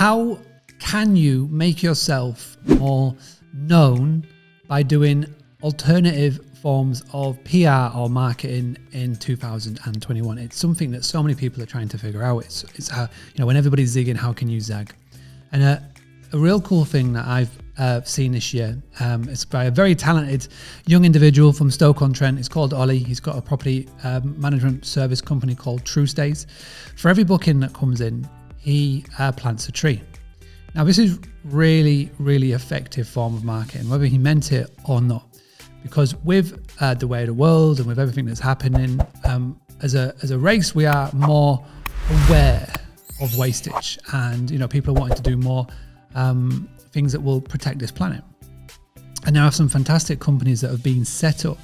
how can you make yourself more known by doing alternative forms of PR or marketing in 2021? It's something that so many people are trying to figure out. It's how, when everybody's zigging, how can you zag? And a real cool thing that I've seen this year, it's by a very talented young individual from Stoke-on-Trent. It's called Ollie. He's got a property management service company called True Stays. For every booking that comes in, he plants a tree. Now, this is really, really effective form of marketing, whether he meant it or not. Because with the way of the world and with everything that's happening, as a race, we are more aware of wastage, and people are wanting to do more things that will protect this planet. And there are some fantastic companies that have been set up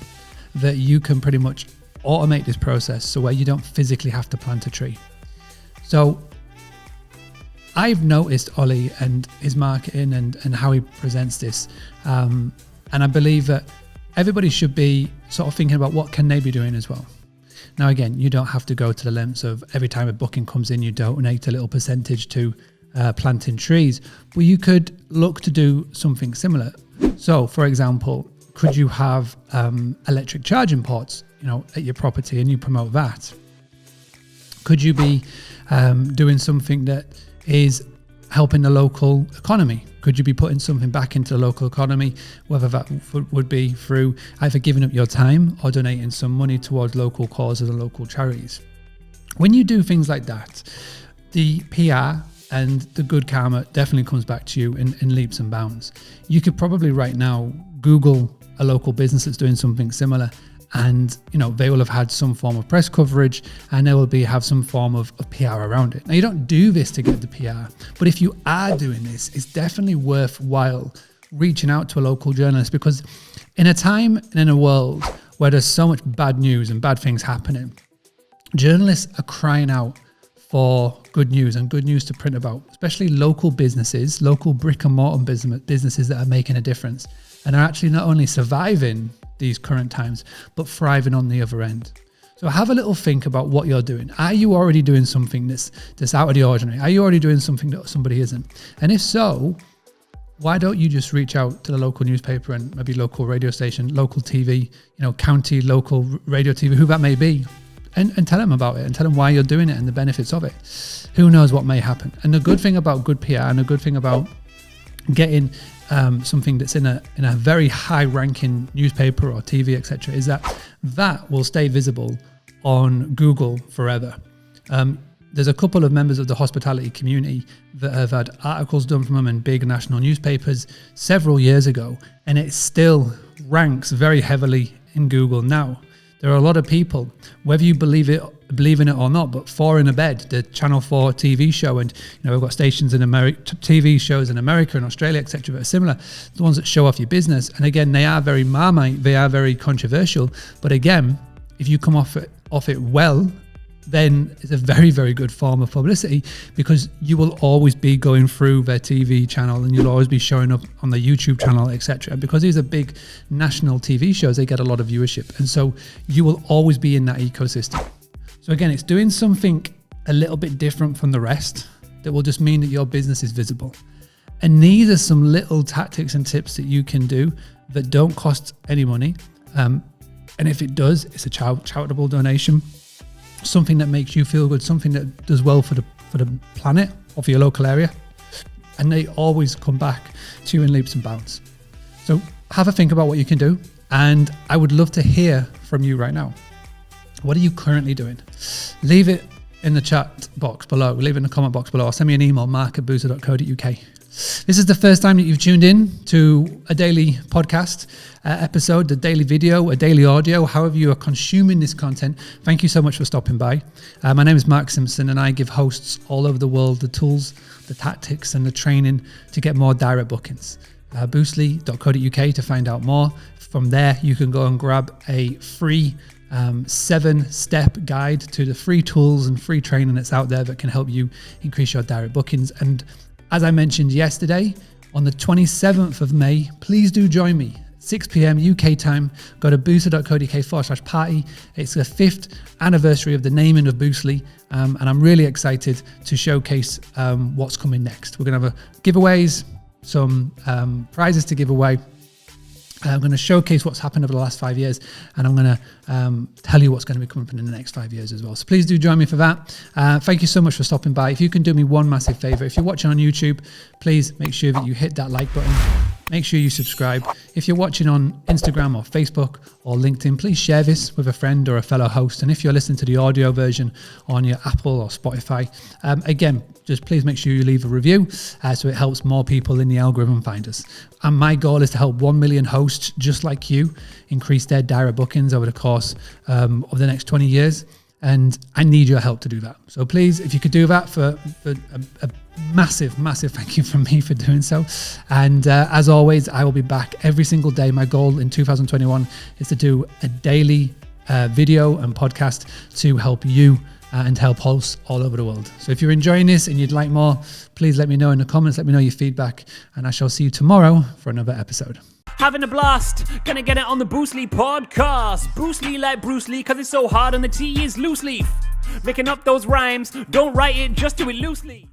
that you can pretty much automate this process, so where you don't physically have to plant a tree. So I've noticed Ollie and his marketing and how he presents this, and I believe that everybody should be sort of thinking about what can they be doing as well. Now, again, you don't have to go to the lengths of every time a booking comes in, you donate a little percentage to planting trees, but you could look to do something similar. So, for example, could you have electric charging ports, at your property, and you promote that? Could you be doing something that is helping the local economy? Could you be putting something back into the local economy, whether that would be through either giving up your time or donating some money towards local causes and local charities? When you do things like that, the PR and the good karma definitely comes back to you in leaps and bounds. You could probably right now Google a local business that's doing something similar, and they will have had some form of press coverage, and they will have some form of PR around it. Now, you don't do this to get the PR, but if you are doing this, it's definitely worthwhile reaching out to a local journalist, because in a time and in a world where there's so much bad news and bad things happening, journalists are crying out for good news and good news to print about, especially local businesses, local brick and mortar businesses that are making a difference and are actually not only surviving these current times, but thriving on the other end. So have a little think about what you're doing. Are you already doing something that's out of the ordinary? Are you already doing something that somebody isn't? And if so, why don't you just reach out to the local newspaper and maybe local radio station, local TV, county, local radio TV, who that may be, and tell them about it and tell them why you're doing it and the benefits of it. Who knows what may happen? And the good thing about good PR and the good thing about getting something that's in a very high ranking newspaper or TV, etc., is that will stay visible on Google forever. There's a couple of members of the hospitality community that have had articles done from them in big national newspapers several years ago, and it still ranks very heavily in Google now. There are a lot of people, whether you believe in it or not, but Four in a Bed, the Channel 4 TV show, and we've got stations in America, TV shows in America and Australia, etc., that are similar, the ones that show off your business. And again, they are very Marmite, they are very controversial, but again, if you come off it well, then it's a very, very good form of publicity, because you will always be going through their TV channel and you'll always be showing up on the YouTube channel, etc. Because these are big national TV shows, they get a lot of viewership. And so you will always be in that ecosystem. So again, it's doing something a little bit different from the rest that will just mean that your business is visible. And these are some little tactics and tips that you can do that don't cost any money. And if it does, it's a charitable donation. Something that makes you feel good, something that does well for the planet or for your local area, and they always come back to you in leaps and bounds. So have a think about what you can do, and I would love to hear from you right now. What are you currently doing? Leave it in the chat box below, leave it in the comment box below, or send me an email, mark@boozer.co.uk. This is the first time that you've tuned in to a daily podcast episode, a daily video, a daily audio, however you are consuming this content. Thank you so much for stopping by. My name is Mark Simpson, and I give hosts all over the world the tools, the tactics, and the training to get more direct bookings. Boostly.co.uk to find out more. From there, you can go and grab a free 7-step guide to the free tools and free training that's out there that can help you increase your direct bookings. And as I mentioned yesterday, on the 27th of May, please do join me 6 p.m. UK time. Go to boostly.co.uk/party. It's the 5th anniversary of the naming of Boostly, and I'm really excited to showcase what's coming next. We're going to have giveaways, some prizes to give away. I'm going to showcase what's happened over the last 5 years, and I'm going to tell you what's going to be coming up in the next 5 years as well. So please do join me for that. Thank you so much for stopping by. If you can do me one massive favor, if you're watching on YouTube, please make sure that you hit that like button. Make sure you subscribe. If you're watching on Instagram or Facebook or LinkedIn, please share this with a friend or a fellow host. And if you're listening to the audio version on your Apple or Spotify, again, just please make sure you leave a review so it helps more people in the algorithm find us. And my goal is to help 1 million hosts just like you increase their direct bookings over the course of the next 20 years. And I need your help to do that. So please, if you could do that for a massive thank you from me for doing so. And as always, I will be back every single day. My goal in 2021 is to do a daily video and podcast to help you and help hosts all over the world. So if you're enjoying this and you'd like more, please let me know in the comments. Let me know your feedback, and I shall see you tomorrow for another episode. Having a blast, gonna get it on the Boostly podcast. Boostly like Bruce Lee, cause it's so hard and the T is loose leaf. Making up those rhymes, don't write it, just do it loosely.